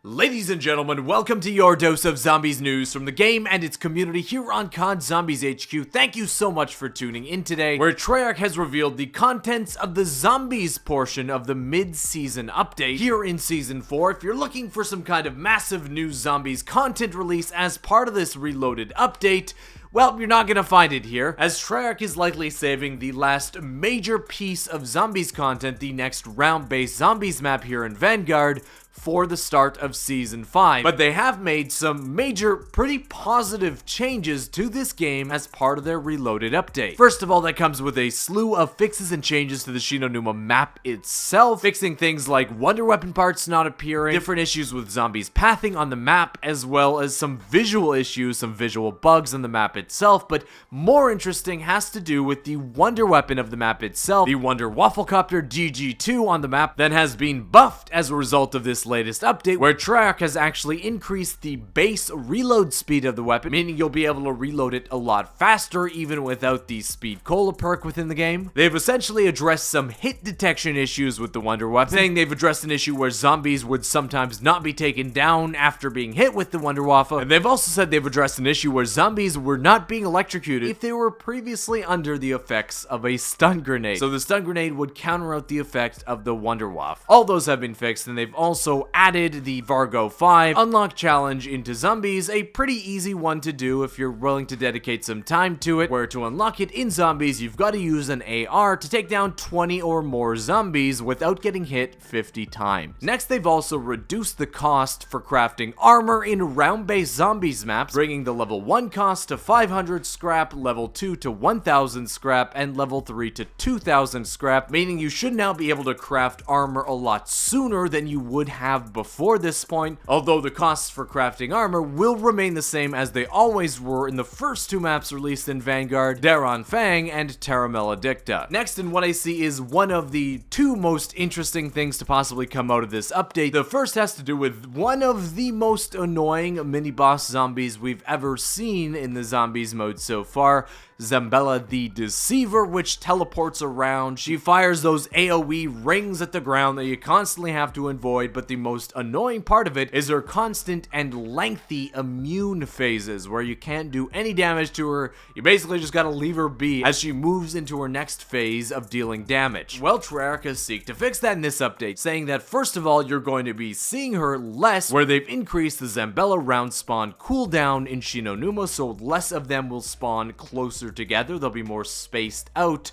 Ladies and gentlemen, welcome to your dose of zombies news from the game and its community here on COD Zombies HQ. Thank you so much for tuning in today, where Treyarch has revealed the contents of the zombies portion of the mid-season update here in Season 4. If you're looking for some kind of massive new zombies content release as part of this reloaded update, well, you're not gonna find it here, as Treyarch is likely saving the last major piece of zombies content, the next round-based zombies map here in Vanguard, for the start of Season 5. But they have made some major, pretty positive changes to this game as part of their reloaded update. First of all, that comes with a slew of fixes and changes to the Numa map itself, fixing things like wonder weapon parts not appearing, different issues with zombies pathing on the map, as well as some visual issues, some visual bugs on the map itself. But more interesting has to do with the wonder weapon of the map itself, the Wunderwafflecopter GG2 on the map that has been buffed as a result of this latest update, where Treyarch has actually increased the base reload speed of the weapon, meaning you'll be able to reload it a lot faster even without the speed cola perk within the game. They've essentially addressed some hit detection issues with the wonder weapon, saying they've addressed an issue where zombies would sometimes not be taken down after being hit with the Wunderwaffe, and they've also said they've addressed an issue where zombies were not being electrocuted if they were previously under the effects of a stun grenade. So the stun grenade would counter out the effect of the Wunderwaffe. All those have been fixed, and they've also added the Vargo 5 unlock challenge into zombies, a pretty easy one to do if you're willing to dedicate some time to it, where to unlock it in zombies you've got to use an AR to take down 20 or more zombies without getting hit 50 times. Next, they've also reduced the cost for crafting armor in round-based zombies maps, bringing the level 1 cost to 500 scrap, level 2 to 1000 scrap, and level 3 to 2000 scrap, meaning you should now be able to craft armor a lot sooner than you would have before this point, although the costs for crafting armor will remain the same as they always were in the first two maps released in Vanguard, Daron Fang and Terra Maledicta. Next, in what I see is one of the two most interesting things to possibly come out of this update. The first has to do with one of the most annoying mini-boss zombies we've ever seen in the zombies mode so far, Zabella the Deceiver, which teleports around. She fires those AoE rings at the ground that you constantly have to avoid, but the most annoying part of it is her constant and lengthy immune phases, where you can't do any damage to her. You basically just gotta leave her be as she moves into her next phase of dealing damage. Well, Treyarch has seeked to fix that in this update, saying that first of all, you're going to be seeing her less, where they've increased the Zabella round spawn cooldown in Numa, so less of them will spawn closer together. They'll be more spaced out.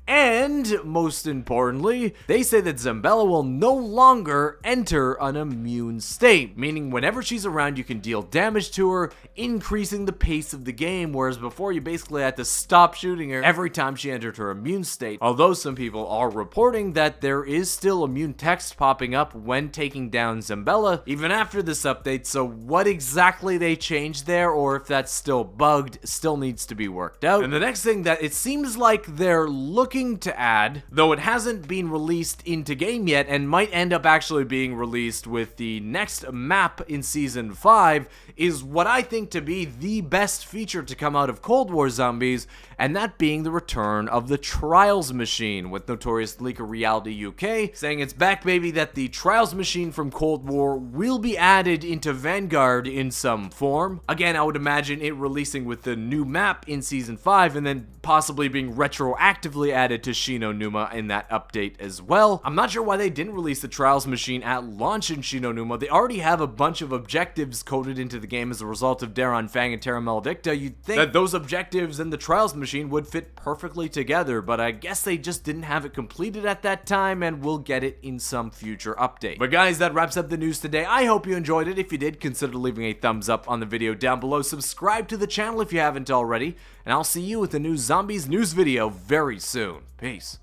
And, most importantly, they say that Zabella will no longer enter an immune state, meaning whenever she's around you can deal damage to her, increasing the pace of the game, whereas before you basically had to stop shooting her every time she entered her immune state. Although some people are reporting that there is still immune text popping up when taking down Zabella, even after this update, so what exactly they changed there, or if that's still bugged, still needs to be worked out. And the next thing that it seems like they're looking to add, though it hasn't been released into game yet and might end up actually being released with the next map in Season 5, is what I think to be the best feature to come out of Cold War Zombies, and that being the return of the Trials machine, with Notorious Leaker Reality UK saying it's back, baby, that the Trials machine from Cold War will be added into Vanguard in some form. Again, I would imagine it releasing with the new map in Season 5 and then possibly being retroactively added to Numa in that update as well. I'm not sure why they didn't release the Trials machine at launch in Numa. They already have a bunch of objectives coded into the game as a result of Daron Fang and Terra Maledicta. You'd think that those objectives and the Trials machine would fit perfectly together, but I guess they just didn't have it completed at that time, and we'll get it in some future update. But guys, that wraps up the news today. I hope you enjoyed it. If you did, consider leaving a thumbs up on the video down below. Subscribe to the channel if you haven't already, and I'll see you with a new Zombies news video very soon. Peace.